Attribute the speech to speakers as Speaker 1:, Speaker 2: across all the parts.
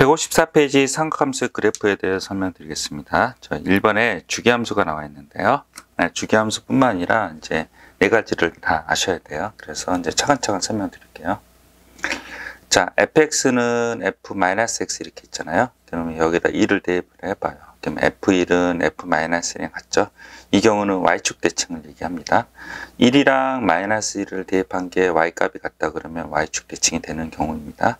Speaker 1: 154페이지 삼각함수의 그래프에 대해 설명드리겠습니다. 1번에 주기함수가 나와 있는데요. 주기함수뿐만 아니라 이제 네 가지를 다 아셔야 돼요. 그래서 이제 차근차근 설명드릴게요. 자, fx는 f-x 이렇게 있잖아요. 그러면 여기다 1을 대입을 해봐요. 그럼 f1은 f-1에 같죠? 이 경우는 y축 대칭을 얘기합니다. 1이랑 -1을 대입한 게 y값이 같다 그러면 y축 대칭이 되는 경우입니다.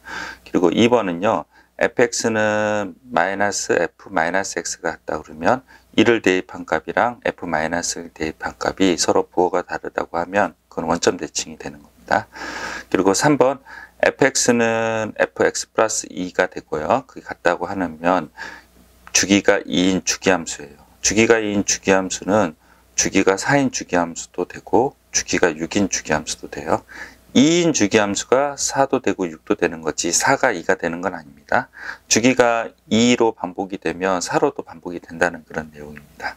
Speaker 1: 그리고 2번은요. fx는 -f-x가 같다 그러면 1을 대입한 값이랑 f-를 대입한 값이 서로 부호가 다르다고 하면 그건 원점 대칭이 되는 겁니다. 그리고 3번 fx는 fx 플러스 2가 되고요. 그게 같다고 하면 주기가 2인 주기함수예요. 주기가 2인 주기함수는 주기가 4인 주기함수도 되고 주기가 6인 주기함수도 돼요. 2인 주기함수가 4도 되고 6도 되는 거지 4가 2가 되는 건 아닙니다. 주기가 2로 반복이 되면 4로도 반복이 된다는 그런 내용입니다.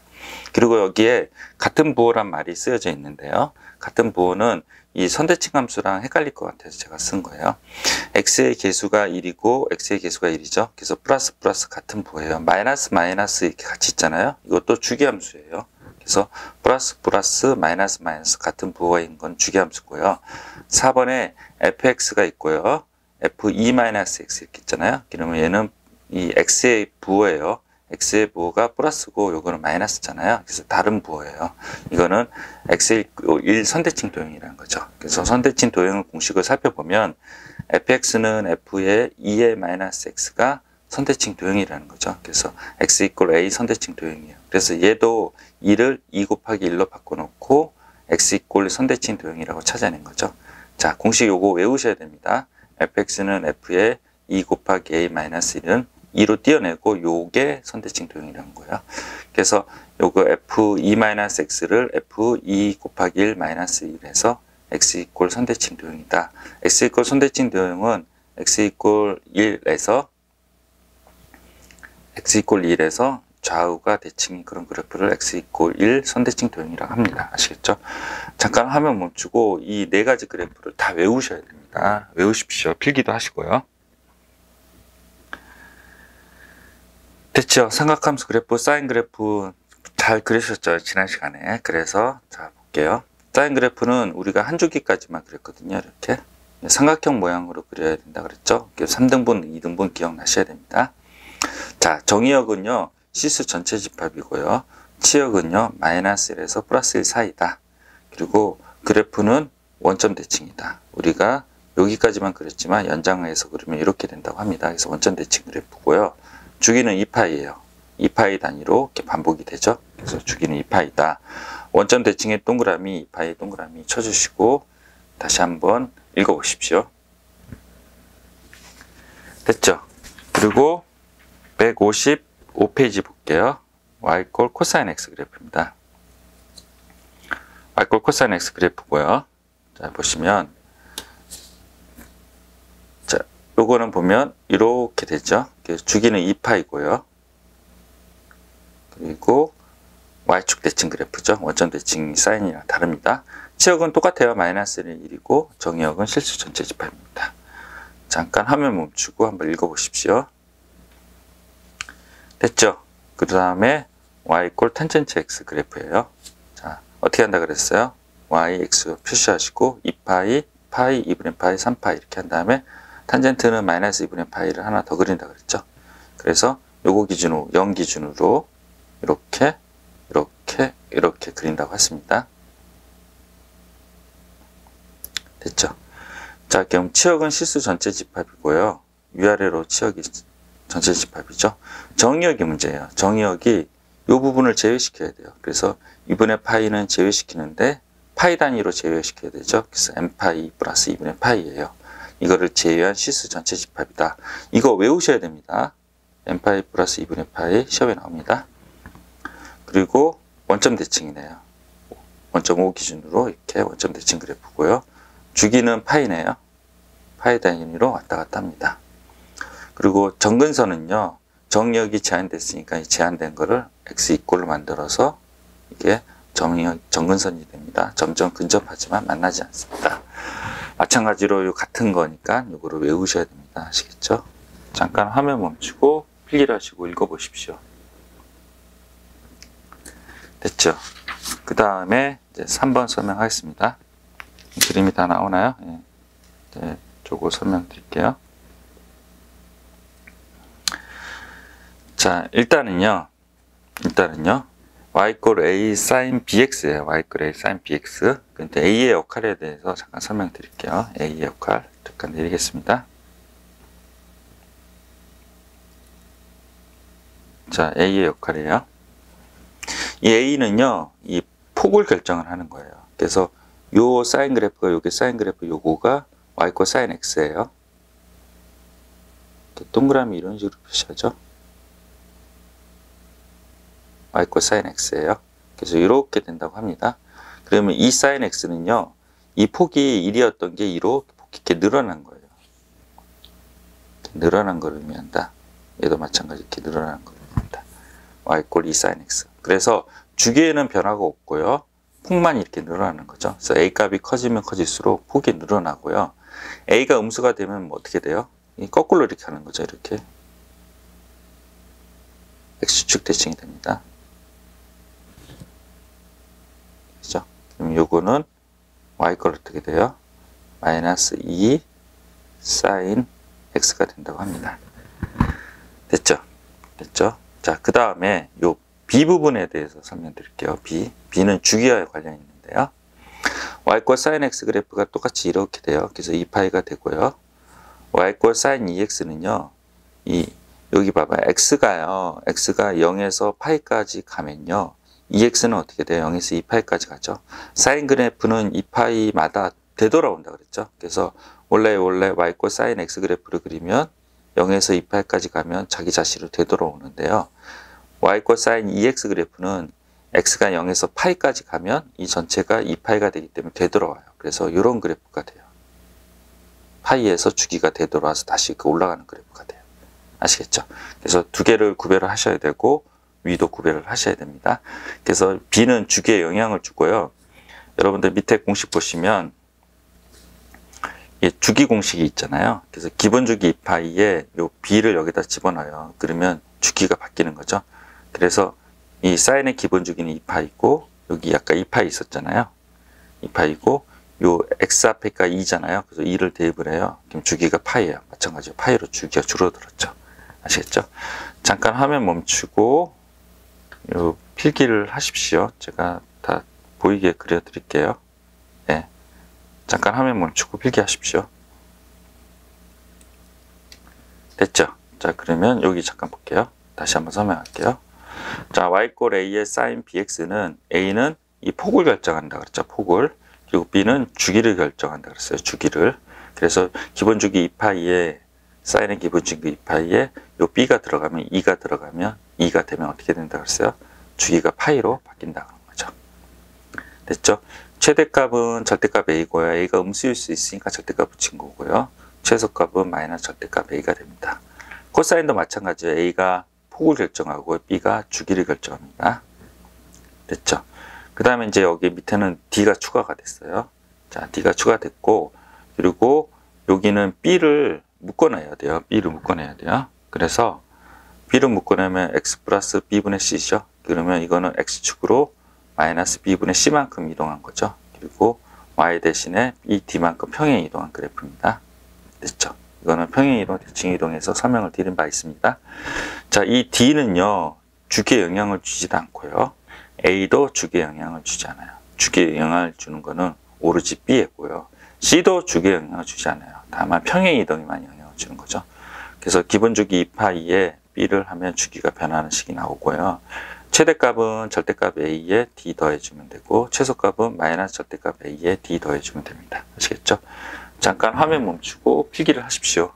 Speaker 1: 그리고 여기에 같은 부호란 말이 쓰여져 있는데요. 같은 부호는 이 선대칭 함수랑 헷갈릴 것 같아서 제가 쓴 거예요. x의 개수가 1이고 x의 개수가 1이죠. 그래서 플러스 같은 부호예요. 마이너스 이렇게 같이 있잖아요. 이것도 주기함수예요. 그래서 플러스 같은 부호인 건 주기함수고요. 4번에 fx가 있고요. f2-x 이렇게 있잖아요. 그러면 얘는 이 x의 부호예요. x의 부호가 플러스고 요거는 마이너스잖아요. 그래서 다른 부호예요. 이거는 x의 1 선대칭 도형이라는 거죠. 그래서 선대칭 도형의 공식을 살펴보면 fx는 f의 2의 x가 선대칭 도형이라는 거죠. 그래서 x 이퀄 a 선대칭 도형이에요. 그래서 얘도 2를 2 곱하기 1로 바꿔놓고 x 이퀄 선대칭 도형이라고 찾아낸 거죠. 자, 공식 요거 외우셔야 됩니다. fx는 f의 2 곱하기 a 마이너스 1은 2로 띄어내고 요게 선대칭 도형이라는 거예요. 그래서 요거 f2-x를 f2 곱하기 1 마이너스 1에서 x 이퀄 선대칭 도형이다. x 이퀄 선대칭 도형은 x 이퀄 1에서 좌우가 대칭인 그런 그래프를 x 이퀄 1 선대칭 도형이라고 합니다. 아시겠죠? 잠깐 화면 멈추고 이 네 가지 그래프를 다 외우셔야 됩니다. 외우십시오. 필기도 하시고요. 됐죠? 삼각함수 그래프, 사인 그래프 잘 그리셨죠? 지난 시간에. 그래서 자 볼게요. 사인 그래프는 우리가 한 주기까지만 그렸거든요. 이렇게 삼각형 모양으로 그려야 된다 그랬죠? 3등분, 2등분 기억나셔야 됩니다. 자, 정의역은요. 실수 전체 집합이고요. 치역은요. -1에서 +1 사이다. 그리고 그래프는 원점 대칭이다. 우리가 여기까지만 그렸지만 연장해서 그리면 이렇게 된다고 합니다. 그래서 원점 대칭 그래프고요. 주기는 2파이예요. 2파이 단위로 이렇게 반복이 되죠. 그래서 주기는 2파이다. 원점 대칭의 동그라미, 2파이 동그라미 쳐주시고 다시 한번 읽어보십시오. 됐죠? 그리고 155페이지 볼게요. y 꼴 코사인 x 그래프입니다. y 꼴 코사인 x 그래프고요. 자, 보시면 자, 요거는 보면 이렇게 되죠. 주기는 2파이고요. 그리고 y축 대칭 그래프죠. 원점 대칭 사인이랑 다릅니다. 치역은 똑같아요. -1은 1이고 정의역은 실수 전체 집합입니다. 잠깐 화면 멈추고 한번 읽어보십시오. 됐죠? 그 다음에 y 꼴 탄젠트 x 그래프예요. 자, 어떻게 한다 그랬어요? y, x 표시하시고 2파이, 파이, 2분의 파이, 3파이 이렇게 한 다음에 탄젠트는 -2분의 파이를 하나 더 그린다 그랬죠? 그래서 요거 기준으로 0 기준으로 이렇게 그린다고 했습니다. 됐죠? 자, 그럼 치역은 실수 전체 집합이고요. 위아래로 치역이 전체 집합이죠. 정의역이 문제예요. 정의역이 이 부분을 제외시켜야 돼요. 그래서 2분의 파이는 제외시키는데 파이 단위로 제외시켜야 되죠. 그래서 n파이 플러스 2분의 파이예요. 이거를 제외한 실수 전체 집합이다. 이거 외우셔야 됩니다. n파이 플러스 2분의 파이 시험에 나옵니다. 그리고 원점 대칭이네요. 원점 5 기준으로 이렇게 원점 대칭 그래프고요. 주기는 파이네요. 파이 단위로 왔다 갔다 합니다. 그리고 정근선은요. 정의역이 제한됐으니까 이 제한된 거를 x 이꼴로 만들어서 이게 정근선이 됩니다. 점점 근접하지만 만나지 않습니다. 마찬가지로 요 같은 거니까 요거를 외우셔야 됩니다. 아시겠죠? 잠깐 잠깐 화면 멈추고 필기를 하시고 읽어보십시오. 됐죠? 그 다음에 이제 3번 설명하겠습니다. 그림이 다 나오나요? 예. 네, 저거 설명드릴게요. 자, 일단은요, y = a sin bx예요. y = a sin bx. 근데 a의 역할에 대해서 잠깐 설명드릴게요. a의 역할 잠깐 내리겠습니다. 자, a의 역할이에요. 이 a는요, 이 폭을 결정을 하는 거예요. 그래서 요 사인 그래프가 요게 사인 그래프 요거가 y = sin x예요. 동그라미 이런 식으로 표시하죠. y = sin x예요. 그래서 이렇게 된다고 합니다. 그러면 이 sin x는요, 이 폭이 1이었던 게 2로 이렇게 늘어난 거예요. 늘어난 걸 의미한다. 얘도 마찬가지 이렇게 늘어난 걸 의미한다. y = 2 sin x. 그래서 주기에는 변화가 없고요. 폭만 이렇게 늘어나는 거죠. 그래서 a 값이 커지면 커질수록 폭이 늘어나고요. a가 음수가 되면 뭐 어떻게 돼요? 거꾸로 이렇게 하는 거죠. 이렇게 x축 대칭이 됩니다. 그죠? 그럼 요거는 y 걸 어떻게 돼요? -2 sin x가 된다고 합니다. 됐죠? 됐죠? 자, 그 다음에 요 b 부분에 대해서 설명드릴게요. b는 주기와 관련이 있는데요. y = sin x 그래프가 똑같이 이렇게 돼요. 그래서 2파이가 되고요. y = sin 2x는요. 여기 봐봐요. x가 0에서 파이까지 가면요. 2x는 어떻게 돼요? 0에서 2파이까지 가죠. 사인 그래프는 2파이마다 되돌아온다 그랬죠. 그래서 원래 y = sin x 그래프를 그리면 0에서 2파이까지 가면 자기 자신으로 되돌아오는데요. y = sin 2x 그래프는 x가 0에서 파이까지 가면 이 전체가 2파이가 되기 때문에 되돌아와요. 그래서 이런 그래프가 돼요. 파이에서 주기가 되돌아와서 다시 올라가는 그래프가 돼요. 아시겠죠? 그래서 두 개를 구별을 하셔야 되고 위도 구별을 하셔야 됩니다. 그래서 b는 주기에 영향을 주고요. 여러분들 밑에 공식 보시면 주기 공식이 있잖아요. 그래서 기본 주기 2파이에 요 b를 여기다 집어넣어요. 그러면 주기가 바뀌는 거죠. 그래서 이 사인의 기본 주기는 2파이고 여기 아까 2파이 있었잖아요. 2파이고 요 x 앞에가 2잖아요. 그래서 2를 대입을 해요. 그럼 주기가 파이예요. 마찬가지로 파이로 주기가 줄어들었죠. 아시겠죠? 잠깐 화면 멈추고 요 필기를 하십시오. 제가 다 보이게 그려드릴게요. 네. 잠깐 화면 멈추고 필기하십시오. 됐죠? 자, 그러면 여기 잠깐 볼게요. 다시 한번 설명할게요. 자, y = a의 sin bx는 a는 이 폭을 결정한다 그랬죠. 폭을. 그리고 b는 주기를 결정한다 그랬어요. 주기를. 그래서 기본 주기 2파이에 사인의 기본 주기 2파이에 요 b가 들어가면 2가 들어가면 2가 되면 어떻게 된다 그랬어요? 주기가 파이로 바뀐다 그런 거죠. 됐죠? 최대값은 절대값 a고요. a가 음수일 수 있으니까 절대값 붙인 거고요. 최소값은 마이너스 절대값 a가 됩니다. 코사인도 마찬가지예요. a가 폭을 결정하고 b가 주기를 결정합니다. 됐죠? 그 다음에 이제 여기 밑에는 d가 추가가 됐어요. 자, d가 추가됐고, 그리고 여기는 b를 묶어내야 돼요. b를 묶어내야 돼요. 그래서 b를 묶어내면 x 플러스 b분의 c죠. 그러면 이거는 x축으로 마이너스 b분의 c만큼 이동한 거죠. 그리고 y 대신에 이 d만큼 평행 이동한 그래프입니다. 됐죠? 이거는 평행 이동, 대칭 이동해서 설명을 드린 바 있습니다. 자, 이 d는요, 주기에 영향을 주지도 않고요. a도 주기에 영향을 주지 않아요. 주기에 영향을 주는 거는 오로지 b에고요. c도 주기에 영향을 주지 않아요. 다만 평행 이동에만 영향을 주는 거죠. 그래서 기본 주기 2파이에 b를 하면 주기가 변하는 식이 나오고요. 최대값은 절대값 a에 d 더해주면 되고 최소값은 마이너스 절대값 a에 d 더해주면 됩니다. 아시겠죠? 잠깐 화면 멈추고 필기를 하십시오.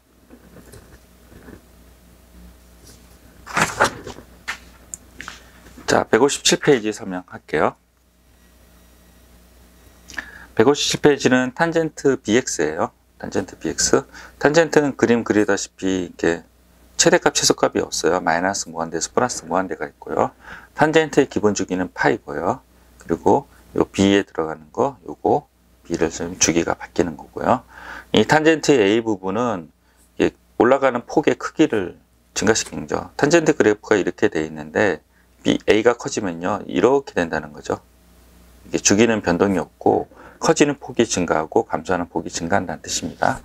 Speaker 1: 자, 157페이지 설명할게요. 157페이지는 탄젠트 bx예요. 탄젠트 bx. 탄젠트는 그림 그리다시피 이렇게 최대값, 최소값이 없어요. 마이너스 무한대에서 플러스 무한대가 있고요. 탄젠트의 기본 주기는 파이고요. 그리고 요 b에 들어가는 거, 요거 b를 좀 주기가 바뀌는 거고요. 이 탄젠트의 a 부분은 올라가는 폭의 크기를 증가시키는 거죠. 탄젠트 그래프가 이렇게 돼 있는데 A가 커지면요 이렇게 된다는 거죠. 이게 주기는 변동이 없고 커지는 폭이 증가하고 감소하는 폭이 증가한다는 뜻입니다.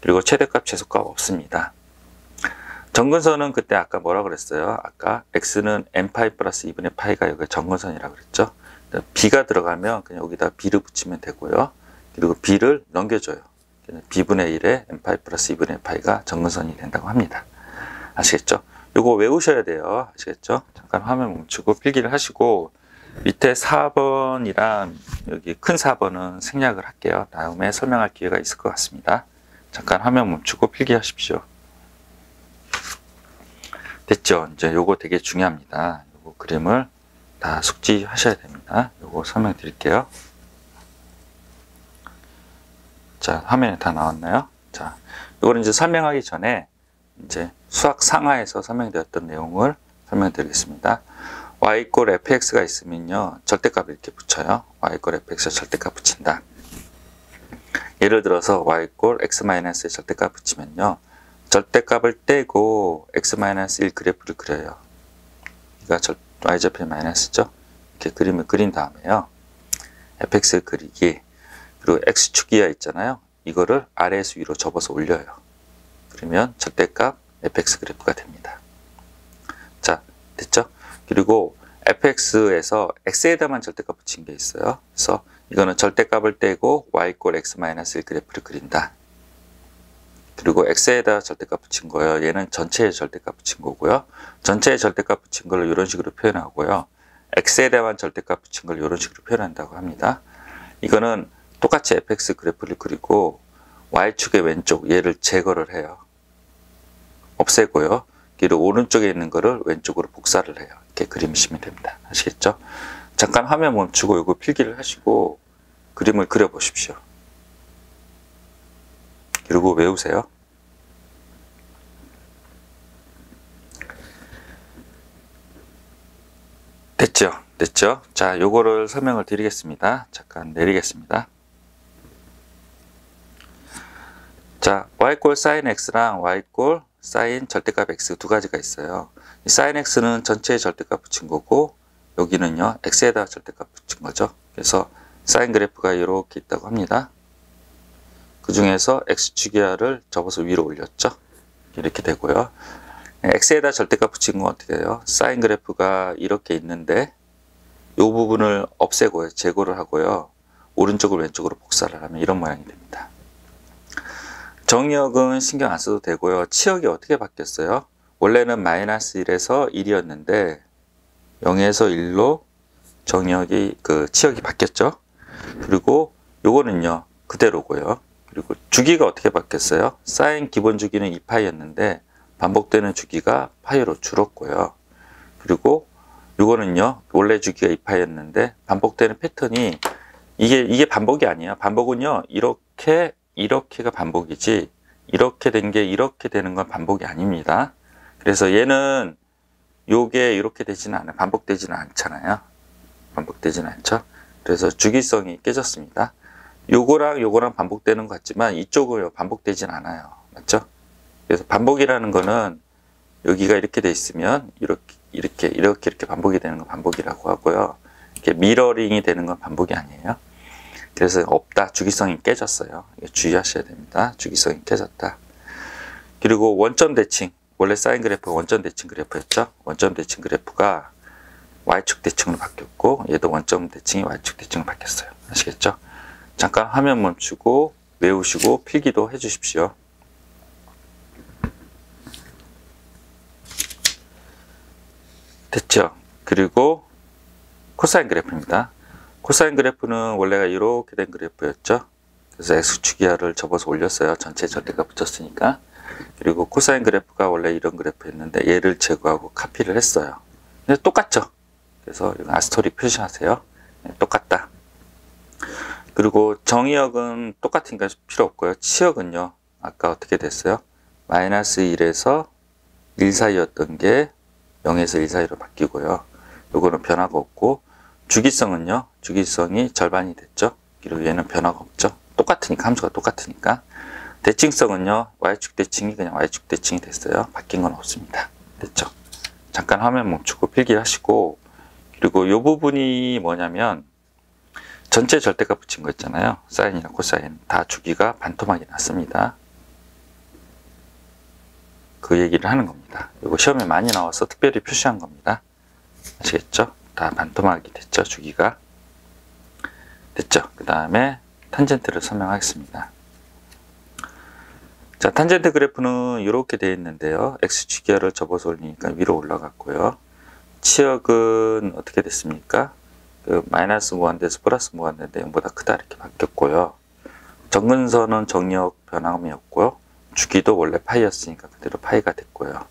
Speaker 1: 그리고 최대값 최소값 없습니다. 정근선은 그때 아까 뭐라 그랬어요? 아까 x는 n파이 플러스 2분의 파이가 여기 정근선이라고 그랬죠. b가 들어가면 그냥 여기다 b를 붙이면 되고요. 그리고 b를 넘겨줘요. b분의 1에 n파이 플러스 2분의 파이가 정근선이 된다고 합니다. 아시겠죠? 요거 외우셔야 돼요. 아시겠죠? 잠깐 화면 멈추고 필기를 하시고 밑에 4번이랑 여기 큰 4번은 생략을 할게요. 다음에 설명할 기회가 있을 것 같습니다. 잠깐 화면 멈추고 필기하십시오. 됐죠? 이제 요거 되게 중요합니다. 요거 그림을 다 숙지하셔야 됩니다. 요거 설명드릴게요. 자, 화면에 다 나왔나요? 자, 요거는 이제 설명하기 전에 이제 수학 상하에서 설명되었던 내용을 설명드리겠습니다. y = fx가 있으면요 절대값을 이렇게 붙여요. y = fx에 절대값 붙인다. 예를 들어서 y = x-의 절대값 붙이면요 절대값을 떼고 x-1 그래프를 그려요. 그러니까 y좌표 마이너스죠. 이렇게 그림을 그린 다음에요 fx를 그리기, 그리고 x축이야 있잖아요. 이거를 아래에서 위로 접어서 올려요. 그러면 절대값 fx 그래프가 됩니다. 자, 됐죠? 그리고 fx에서 x에다만 절대값 붙인 게 있어요. 그래서 이거는 절대값을 떼고 y = x-1 그래프를 그린다. 그리고 x에다 절대값 붙인 거예요. 얘는 전체에 절대값 붙인 거고요. 전체에 절대값 붙인 걸 이런 식으로 표현하고요. x에다만 절대값 붙인 걸 이런 식으로 표현한다고 합니다. 이거는 똑같이 fx 그래프를 그리고 y축의 왼쪽 얘를 제거를 해요. 없애고요. 그리고 오른쪽에 있는 거를 왼쪽으로 복사를 해요. 이렇게 그리시면 됩니다. 아시겠죠? 잠깐 화면 멈추고 이거 필기를 하시고 그림을 그려보십시오. 그리고 외우세요. 됐죠? 됐죠? 자, 요거를 설명을 드리겠습니다. 잠깐 내리겠습니다. 자, y = sin x랑 y = sin 절대값 x 두 가지가 있어요. 이 sin x는 전체에 절대값 붙인 거고 여기는요 x에다 절대값 붙인 거죠. 그래서 sin 그래프가 이렇게 있다고 합니다. 그 중에서 x축이야를 접어서 위로 올렸죠. 이렇게 되고요. x에다 절대값 붙인 건 어떻게 돼요? sin 그래프가 이렇게 있는데 이 부분을 없애고요. 제거를 하고요. 오른쪽을 왼쪽으로 복사를 하면 이런 모양이 됩니다. 정의역은 신경 안 써도 되고요. 치역이 어떻게 바뀌었어요? 원래는 -1에서 1이었는데 0에서 1로 정의역이 치역이 바뀌었죠. 그리고 요거는요 그대로고요. 그리고 주기가 어떻게 바뀌었어요? 사인 기본 주기는 2파이였는데 반복되는 주기가 파이로 줄었고요. 그리고 요거는요 원래 주기가 2파이였는데 반복되는 패턴이 이게 반복이 아니에요. 반복은요 이렇게가 반복이지 이렇게 된 게 이렇게 되는 건 반복이 아닙니다. 그래서 얘는 요게 이렇게 되지는 않아요. 반복되지는 않잖아요. 반복되지는 않죠. 그래서 주기성이 깨졌습니다. 요거랑 반복되는 것 같지만 이쪽은 반복되진 않아요. 맞죠? 그래서 반복이라는 거는 여기가 이렇게 돼 있으면 이렇게 반복이 되는 건 반복이라고 하고요. 이렇게 미러링이 되는 건 반복이 아니에요. 그래서 없다. 주기성이 깨졌어요. 주의하셔야 됩니다. 주기성이 깨졌다. 그리고 원점 대칭. 원래 사인 그래프가 원점 대칭 그래프였죠. 원점 대칭 그래프가 y축 대칭으로 바뀌었고 얘도 원점 대칭이 y축 대칭으로 바뀌었어요. 아시겠죠? 잠깐 화면 멈추고 외우시고 필기도 해 주십시오. 됐죠? 그리고 코사인 그래프입니다. 코사인 그래프는 원래가 이렇게 된 그래프였죠. 그래서 x축이야를 접어서 올렸어요. 전체 절대값 붙였으니까. 그리고 코사인 그래프가 원래 이런 그래프였는데 얘를 제거하고 카피를 했어요. 근데 똑같죠? 그래서 이건 아스토리 표시하세요. 네, 똑같다. 그리고 정의역은 똑같으니까 필요 없고요. 치역은요. 아까 어떻게 됐어요? -1에서 1 사이였던 게 0에서 1 사이로 바뀌고요. 요거는 변화가 없고 주기성은요. 주기성이 절반이 됐죠. 그리고 얘는 변화가 없죠. 똑같으니까 함수가 똑같으니까 대칭성은요, Y축 대칭이 그냥 Y축 대칭이 됐어요. 바뀐 건 없습니다. 됐죠? 잠깐 화면 멈추고 필기하시고, 그리고 이 부분이 뭐냐면 전체 절대값 붙인 거 있잖아요. 사인이나 코사인 다 주기가 반토막이 났습니다. 그 얘기를 하는 겁니다. 이거 시험에 많이 나와서 특별히 표시한 겁니다. 아시겠죠? 다 반토막이 됐죠, 주기가. 됐죠? 그 다음에 탄젠트를 설명하겠습니다. 자, 탄젠트 그래프는 이렇게 되어 있는데요. X축기열을 접어서 올리니까 위로 올라갔고요. 치역은 어떻게 됐습니까? 그 마이너스 무한대에서 플러스 무한대인데 0보다 크다 이렇게 바뀌었고요. 정근선은 정력 변함이 없고요. 주기도 원래 파이였으니까 그대로 파이가 됐고요.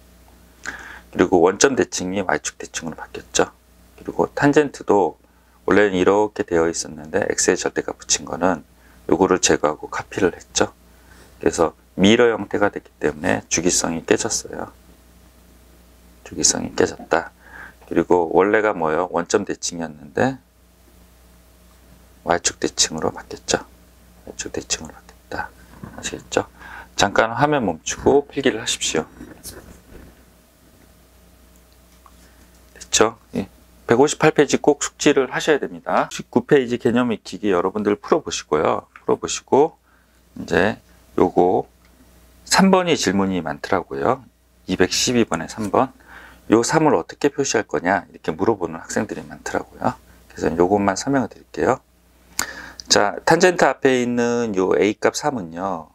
Speaker 1: 그리고 원점 대칭이 Y축 대칭으로 바뀌었죠. 그리고 탄젠트도 원래는 이렇게 되어 있었는데 X의 절대값 붙인 거는 요거를 제거하고 카피를 했죠. 그래서 미러 형태가 됐기 때문에 주기성이 깨졌어요. 주기성이 깨졌다. 그리고 원래가 뭐예요? 원점 대칭이었는데 Y축 대칭으로 바뀌었죠. Y축 대칭으로 바뀌었다. 아시겠죠? 잠깐 화면 멈추고 필기를 하십시오. 됐죠? 158페이지 꼭 숙지를 하셔야 됩니다. 19페이지 개념 익히기 여러분들 풀어보시고요. 풀어보시고 이제 요거 3번이 질문이 많더라고요. 212번에 3번. 요 3을 어떻게 표시할 거냐 이렇게 물어보는 학생들이 많더라고요. 그래서 요것만 설명을 드릴게요. 자, 탄젠트 앞에 있는 요 A값 3은요.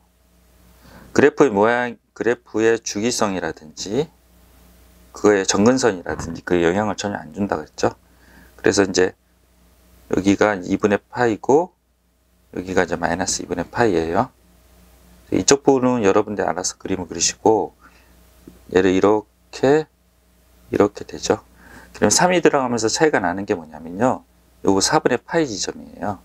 Speaker 1: 그래프의 모양, 그래프의 주기성이라든지 그거의 정근선이라든지 그 영향을 전혀 안 준다고 했죠. 그래서 이제 여기가 2분의 파이고 여기가 이제 마이너스 2분의 파이예요. 이쪽 부분은 여러분들 알아서 그림을 그리시고 얘를 이렇게 되죠. 그럼 3이 들어가면서 차이가 나는 게 뭐냐면요. 요거 4분의 파이 지점이에요.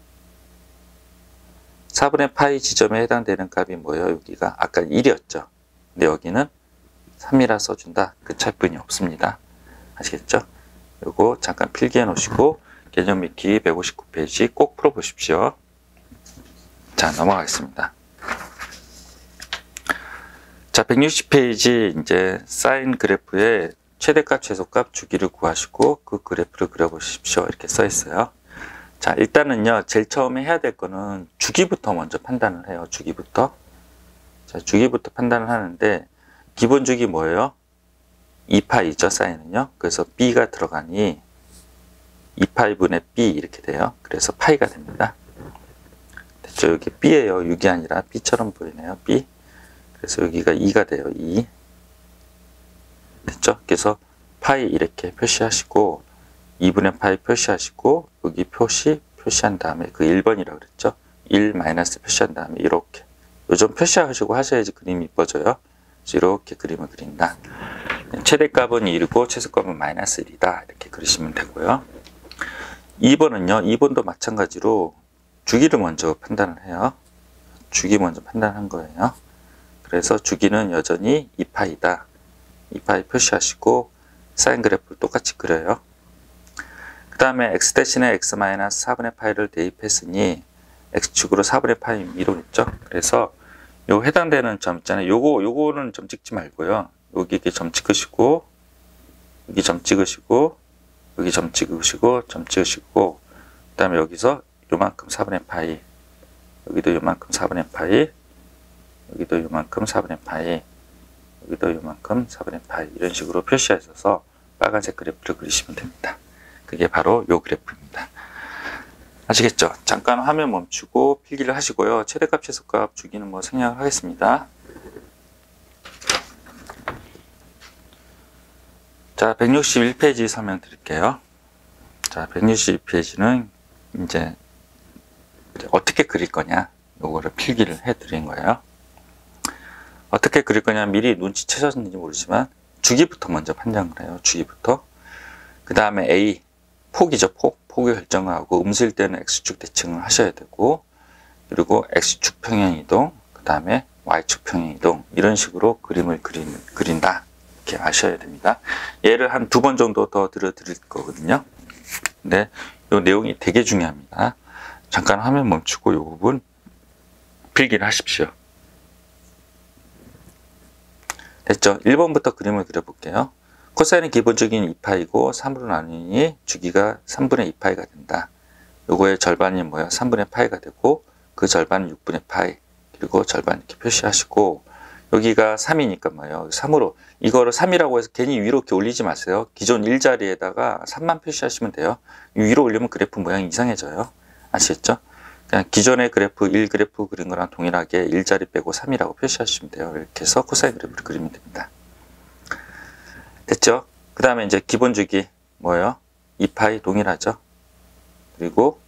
Speaker 1: 4분의 파이 지점에 해당되는 값이 뭐예요? 여기가 아까 1이었죠. 근데 여기는 3이라 써준다. 그 차이뿐이 없습니다. 아시겠죠? 요거 잠깐 필기해 놓으시고 개념 익히기 159페이지 꼭 풀어보십시오. 자, 넘어가겠습니다. 자, 160페이지 이제 사인 그래프의 최대값, 최소값, 주기를 구하시고 그 그래프를 그려보십시오. 이렇게 써 있어요. 자, 일단은요, 제일 처음에 해야 될 거는 주기부터 먼저 판단을 해요. 주기부터. 자, 주기부터 판단을 하는데 기본 주기 뭐예요? 2파이죠, 사인은요. 그래서 B가 들어가니 2파이분의 B 이렇게 돼요. 그래서 파이가 됩니다. 됐죠? 여기 B예요. 6이 아니라 B처럼 보이네요. B. 그래서 여기가 2가 돼요. 2. 됐죠? 그래서 파이 이렇게 표시하시고 2분의 파이 표시하시고 여기 표시한 다음에 그 1번이라고 그랬죠? 1 마이너스 표시한 다음에 이렇게 요즘 표시하시고 하셔야지 그림이 이뻐져요. 이렇게 그림을 그린다. 최대값은 1이고 최소값은 마이너스 1이다. 이렇게 그리시면 되고요. 2번은요. 2번도 마찬가지로 주기를 먼저 판단을 해요. 주기 먼저 판단한 거예요. 그래서 주기는 여전히 2파이다. 2파이 표시하시고 사인 그래프를 똑같이 그려요. 그 다음에 x 대신에 x 마이너스 4분의 파이를 대입했으니 x축으로 4분의 파이 이동했죠. 그래서 요 해당되는 점 있잖아요. 요거는 점 찍지 말고요. 여기 이렇게 점 찍으시고 여기 점 찍으시고 여기 점 찍으시고 점 찍으시고 그 다음에 여기서 요만큼 4분의 파이 여기도 요만큼 4분의 파이 여기도 요만큼 4분의 파이 여기도 요만큼 4분의 파이 이런 식으로 표시하셔서 빨간색 그래프를 그리시면 됩니다. 그게 바로 요 그래프입니다. 아시겠죠? 잠깐 화면 멈추고 필기를 하시고요. 최대값, 최소값 주기는 뭐 생략을 하겠습니다. 자, 161페이지 설명드릴게요. 자, 161페이지는 이제 어떻게 그릴 거냐 요거를 필기를 해드린 거예요. 어떻게 그릴 거냐 미리 눈치채셨는지 모르지만 주기부터 먼저 판단을 해요. 주기부터. 그 다음에 A 폭이죠. 폭을 결정을 하고 음수일 때는 X축 대칭을 하셔야 되고 그리고 X축 평행 이동 그 다음에 Y축 평행 이동 이런 식으로 그림을 그린다 이렇게 아셔야 됩니다. 얘를 한 2번 정도 더 들려드릴 거거든요. 근데 이 내용이 되게 중요합니다. 잠깐 화면 멈추고 이 부분 필기를 하십시오. 됐죠? 1번부터 그림을 그려볼게요. 코사인은 기본적인 2파이고 3으로 나누니 주기가 3분의 2파이가 된다. 요거의 절반이 뭐야? 3분의 파이가 되고 그 절반은 6분의 파이, 그리고 절반 이렇게 표시하시고, 여기가 3이니까 뭐예요? 3으로 이거를 3이라고 해서 괜히 위로 이렇게 올리지 마세요. 기존 1자리에다가 3만 표시하시면 돼요. 위로 올리면 그래프 모양이 이상해져요. 아시겠죠? 그냥 기존의 그래프 1그래프 그린 거랑 동일하게 1자리 빼고 3이라고 표시하시면 돼요. 이렇게 해서 코사인 그래프를 그리면 됩니다. 됐죠? 그 다음에 이제 기본 주기 뭐예요? 2파이 동일하죠? 그리고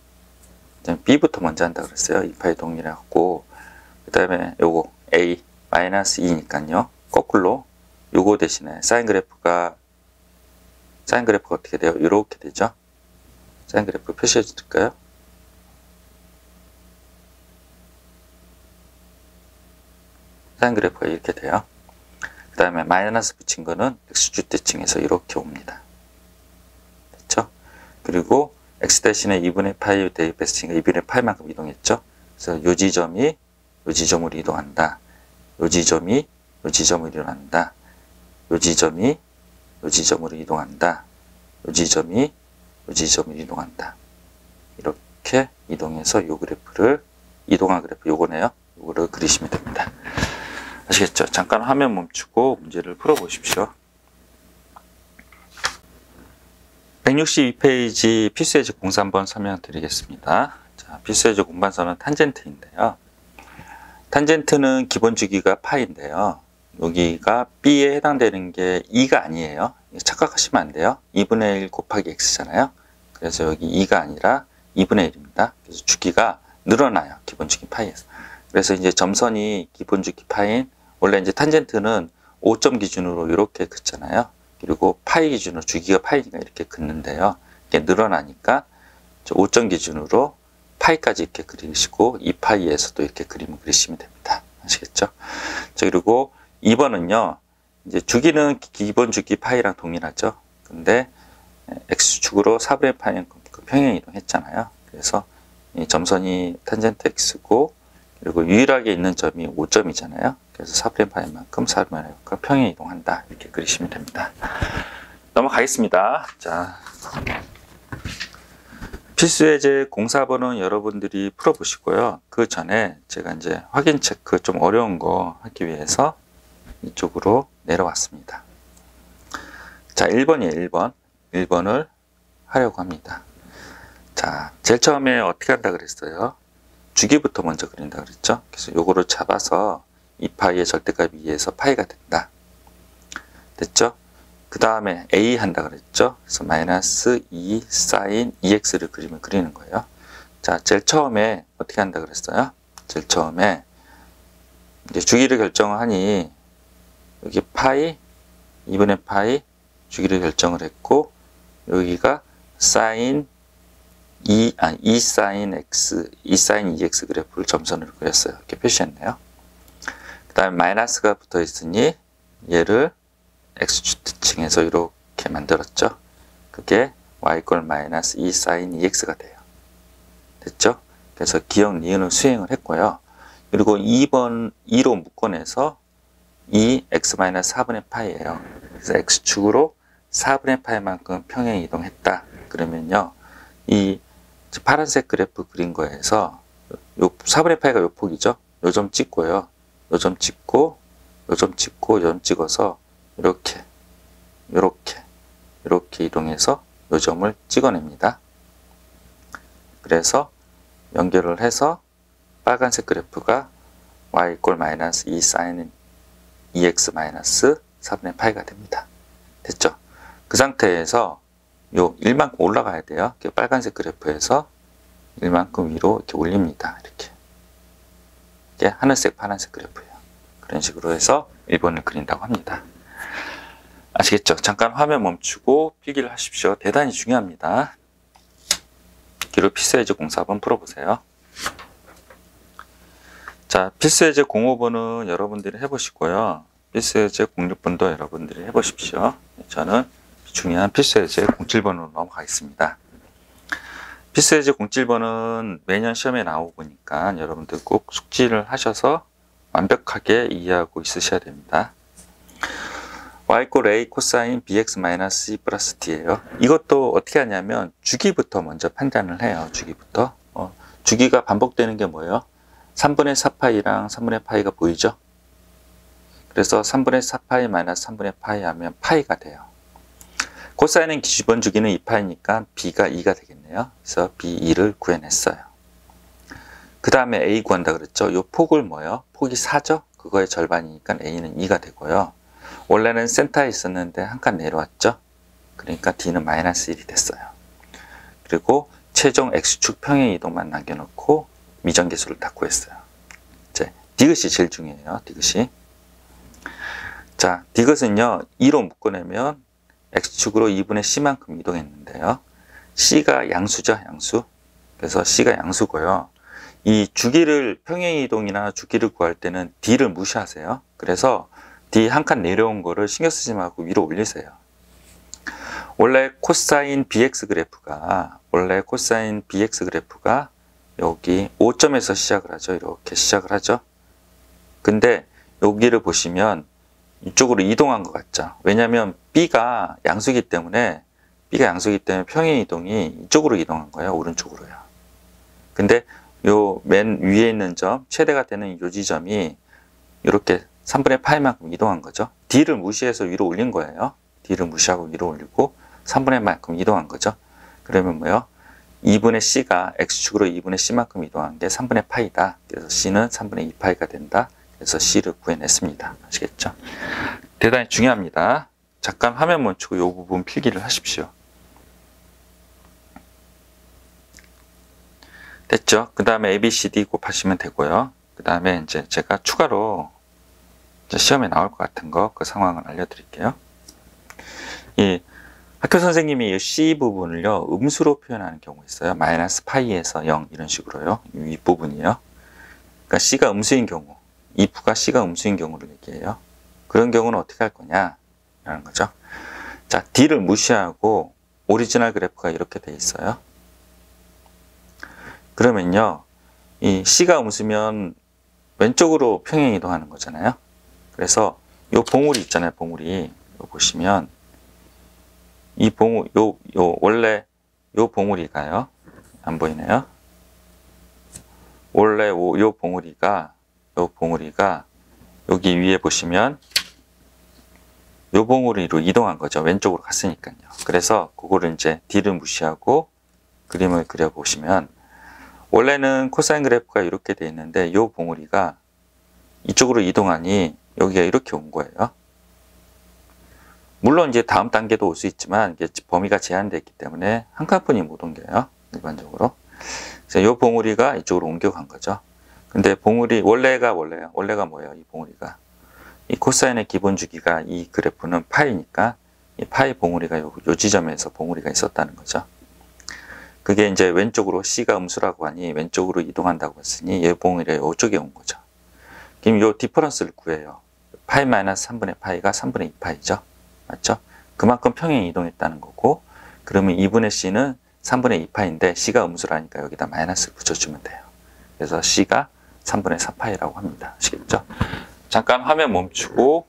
Speaker 1: B부터 먼저 한다 그랬어요. 2파이 동일하고, 그 다음에 요거 A 마이너스 2니까요. 거꾸로 요거 대신에 사인 그래프가 어떻게 돼요? 이렇게 되죠? 사인 그래프 표시해 드릴까요? 사인 그래프가 이렇게 돼요. 그 다음에 마이너스 붙인 거는 x축 대칭해서 이렇게 옵니다. 됐죠? 그리고 x 대신에 2분의 파이 대입했으니까 2분의 파이만큼 이동했죠? 그래서 요 지점이 요 지점으로 이동한다. 요 지점이 요 지점으로 이동한다. 요 지점이 요 지점으로 이동한다. 요 지점이 요 지점으로 이동한다. 이렇게 이동해서 요 그래프를, 이동한 그래프 요거네요. 요거를 그리시면 됩니다. 아시겠죠? 잠깐 화면 멈추고 문제를 풀어보십시오. 162페이지 필수예제 공사 한번 설명드리겠습니다. 자, 필수예제 공반서는 탄젠트인데요. 탄젠트는 기본 주기가 파인데요. 여기가 B에 해당되는 게 2가 아니에요. 착각하시면 안 돼요. 2분의 1 곱하기 X잖아요. 그래서 여기 2가 아니라 2분의 1입니다. 그래서 주기가 늘어나요. 기본 주기 파이에서. 그래서 이제 점선이 기본 주기 파인, 원래 이제 탄젠트는 5점 기준으로 이렇게 긋잖아요. 그리고 파이 기준으로 주기가 파이니까 이렇게 긋는데요. 이게 늘어나니까 5점 기준으로 파이까지 이렇게 그리시고 2파이에서도 이렇게 그림을 그리시면 됩니다. 아시겠죠? 자, 그리고 2번은요. 이제 주기는 기본 주기 파이랑 동일하죠. 근데 x축으로 4분의 파이만큼 평행 이동했잖아요. 그래서 이 점선이 탄젠트 x고, 그리고 유일하게 있는 점이 5점이잖아요. 그래서 4분의 파이만큼 4분의 파이만큼 평행 이동한다. 이렇게 그리시면 됩니다. 넘어가겠습니다. 자, 필수예제 공사번은 여러분들이 풀어보시고요. 그 전에 제가 이제 확인 체크 좀 어려운 거 하기 위해서 이쪽으로 내려왔습니다. 자, 1번이에요. 1번. 1번을 하려고 합니다. 자, 제일 처음에 어떻게 한다 그랬어요? 주기부터 먼저 그린다 그랬죠? 그래서 요거를 잡아서 2파이의 절대값 2에서 파이가 된다. 됐죠? 그 다음에 A 한다 그랬죠? 그래서 마이너스 2 사인 2x를 그림을 그리는 거예요. 자, 제일 처음에 어떻게 한다 그랬어요? 제일 처음에 이제 주기를 결정하니 여기 파이, 2분의 파이 주기를 결정을 했고, 여기가 사인 2 사인 x, 2 사인 2x 그래프를 점선으로 그렸어요. 이렇게 표시했네요. 그 다음에 마이너스가 붙어 있으니 얘를 x축 대칭해서 이렇게 만들었죠. 그게 y 이퀄 마이너스 2 사인 2x가 돼요. 됐죠? 그래서 기억 니은을 수행을 했고요. 그리고 2번 2로 묶어내서 2x 마이너스 4분의 파이예요. 그래서 x축으로 4분의 파이만큼 평행 이동했다. 그러면요, 이 파란색 그래프 그린 거에서 요 4분의 파이가 요 폭이죠. 요 점 찍고요. 요 점 찍고, 요 점 찍고, 요 점 찍어서 이렇게 이동해서 요 점을 찍어냅니다. 그래서 연결을 해서 빨간색 그래프가 y 이퀄 마이너스 2 사인 2x 마이너스 4분의 파이가 됩니다. 됐죠? 그 상태에서 요 1만큼 올라가야 돼요. 빨간색 그래프에서 1만큼 위로 이렇게 올립니다. 이게 하늘색, 파란색 그래프예요. 그런 식으로 해서 1번을 그린다고 합니다. 아시겠죠? 잠깐 화면 멈추고 필기를 하십시오. 대단히 중요합니다. 그리고 필수예제 공사 한번 풀어보세요. 자, 필수예제 05번은 여러분들이 해보시고요. 필수예제 06번도 여러분들이 해보십시오. 저는 중요한 필수예제 07번으로 넘어가겠습니다. 필수예제 07번은 매년 시험에 나오니까 여러분들 꼭 숙지를 하셔서 완벽하게 이해하고 있으셔야 됩니다. y = a 코사인 bx 마이너스 c 플러스 d예요. 이것도 어떻게 하냐면 주기부터 먼저 판단을 해요. 주기부터. 주기가 반복되는 게 뭐예요? 3분의 4파이랑 3분의 파이가 보이죠? 그래서 3분의 4파이 마이너스 3분의 파이 하면 파이가 돼요. 코사인은 기본 주기는 2파이니까 b가 2가 되겠네요. 그래서 b2를 구해냈어요. 그 다음에 a 구한다 그랬죠? 이 폭을 뭐예요? 폭이 4죠? 그거의 절반이니까 a는 2가 되고요. 원래는 센터에 있었는데 한 칸 내려왔죠? 그러니까 d는 마이너스 1이 됐어요. 그리고 최종 x축 평행 이동만 남겨놓고 미정계수를 다 구했어요. 이제 디귿이 제일 중요해요. 디귿이. 자, 디귿은요 2로 묶어내면 x축으로 2분의 c만큼 이동했는데요. c가 양수죠, 양수. 그래서 c가 양수고요. 이 주기를 평행 이동이나 주기를 구할 때는 d를 무시하세요. 그래서 d 한 칸 내려온 거를 신경 쓰지 말고 위로 올리세요. 원래 코사인 bx 그래프가 여기 5점에서 시작을 하죠. 이렇게 시작을 하죠. 근데 여기를 보시면 이쪽으로 이동한 것 같죠. 왜냐하면 b가 양수기 때문에 평행 이동이 이쪽으로 이동한 거예요. 오른쪽으로요. 근데 요 맨 위에 있는 점, 최대가 되는 요 지점이 이렇게 3분의 파이만큼 이동한 거죠. d를 무시해서 위로 올린 거예요. d를 무시하고 위로 올리고 3분의 만큼 이동한 거죠. 그러면 뭐요? 2분의 c가 x축으로 2분의 c만큼 이동한 게 3분의 파이다. 그래서 c는 3분의 2파이가 된다. 그래서 c를 구해냈습니다. 아시겠죠? 대단히 중요합니다. 잠깐 화면 멈추고 이 부분 필기를 하십시오. 됐죠? 그 다음에 ABCD 곱하시면 되고요. 그 다음에 이제 제가 추가로 시험에 나올 것 같은 거, 그 상황을 알려드릴게요. 이 학교 선생님이 이 C 부분을요, 음수로 표현하는 경우 있어요. 마이너스 파이에서 0 이런 식으로요. 이 윗부분이요. 그러니까 C가 음수인 경우, if가 C가 음수인 경우를 얘기해요. 그런 경우는 어떻게 할 거냐? 라는 거죠. 자, D를 무시하고 오리지널 그래프가 이렇게 돼 있어요. 그러면요, 이 C가 음수면 왼쪽으로 평행 이동하는 거잖아요. 그래서 요 봉우리 있잖아요. 봉우리. 요 보시면 이 봉우 원래 요 봉우리가요. 안 보이네요. 원래 요 봉우리가 여기 위에 보시면 요 봉우리로 이동한 거죠. 왼쪽으로 갔으니까요. 그래서 그거를 이제 D를 무시하고 그림을 그려 보시면 원래는 코사인 그래프가 이렇게 돼 있는데 요 봉우리가 이쪽으로 이동하니 여기가 이렇게 온 거예요. 물론 이제 다음 단계도 올 수 있지만 이게 범위가 제한되어 있기 때문에 한 칸뿐이 못 옮겨요. 일반적으로. 그래서 요 봉우리가 이쪽으로 옮겨간 거죠. 근데 봉우리 원래가 뭐예요? 이 봉우리가 이 코사인의 기본 주기가 이 그래프는 파이니까 이 파이 봉우리가 요 지점에서 봉우리가 있었다는 거죠. 그게 이제 왼쪽으로 C가 음수라고 하니 왼쪽으로 이동한다고 했으니 얘 봉우리가 이쪽에 온 거죠. 그럼 요 디퍼런스를 구해요. 파이 마이너스 3분의 파이가 3분의 2파이죠. 맞죠? 그만큼 평행 이동했다는 거고, 그러면 2분의 C는 3분의 2파인데 C가 음수라니까 여기다 마이너스를 붙여주면 돼요. 그래서 C가 3분의 4파이라고 합니다. 아시겠죠? 잠깐 화면 멈추고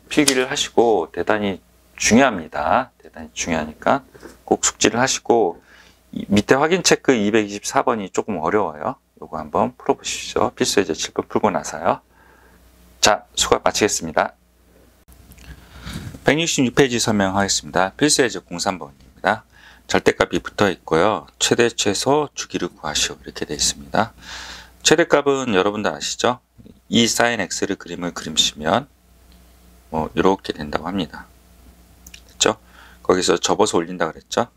Speaker 1: 필기를 하시고, 대단히 중요합니다. 대단히 중요하니까 꼭 숙지를 하시고, 밑에 확인 체크 224번이 조금 어려워요. 요거 한번 풀어보십시오. 필수 예제 7번 풀고 나서요. 자, 수강 마치겠습니다. 166페이지 설명하겠습니다. 필수 예제 03번입니다. 절대값이 붙어 있고요. 최대, 최소, 주기를 구하시오. 이렇게 되어 있습니다. 최대값은 여러분들 아시죠? 2 sin x를 그림을 그리시면 이렇게 된다고 합니다. 됐죠? 거기서 접어서 올린다 그랬죠?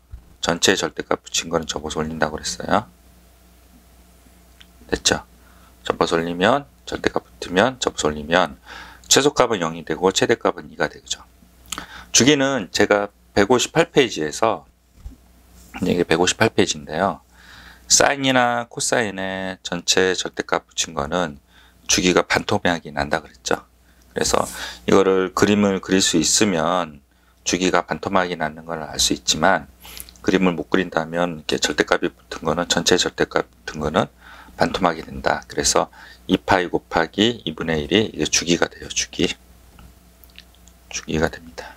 Speaker 1: 전체 절대값 붙인 거는 접어서 올린다고 그랬어요. 됐죠? 접어서 올리면 절대값 붙으면 접어서 올리면 최소값은 0이 되고 최대값은 2가 되죠. 주기는 제가 158페이지에서 이게 158페이지인데요. 사인이나 코사인에 전체 절대값 붙인 거는 주기가 반토막이 난다 그랬죠. 그래서 이거를 그림을 그릴 수 있으면 주기가 반토막이 나는 걸 알 수 있지만 그림을 못 그린다면 이렇게 절대값이 붙은 거는 전체 절대값 붙은 거는 반토막이 된다. 그래서 2파이 곱하기 2분의 1이 이게 주기가 돼요. 주기. 주기가 됩니다.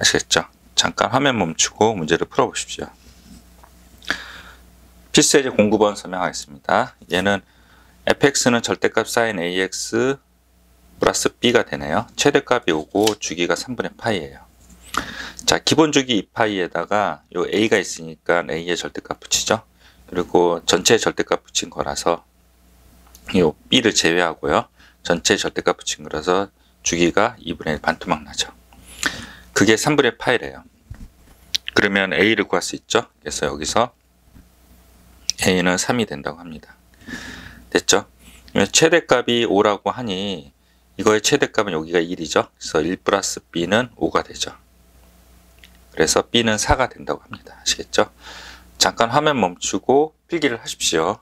Speaker 1: 아시겠죠? 잠깐 화면 멈추고 문제를 풀어보십시오. 필수예제 09번 설명하겠습니다. 얘는 fx는 절대값 sin ax 플러스 b가 되네요. 최대값이 오고 주기가 3분의 파이예요. 자, 기본 주기 2파이에다가 요 a가 있으니까 a의 절대값 붙이죠. 그리고 전체 절대값 붙인 거라서 요 b를 제외하고요. 전체 절대값 붙인 거라서 주기가 2분의 1 반토막 나죠. 그게 3분의 파이래요. 그러면 a를 구할 수 있죠. 그래서 여기서 a는 3이 된다고 합니다. 됐죠? 최대값이 5라고 하니 이거의 최대값은 여기가 1이죠. 그래서 1 플러스 b는 5가 되죠. 그래서 b는 4가 된다고 합니다. 아시겠죠? 잠깐 화면 멈추고 필기를 하십시오.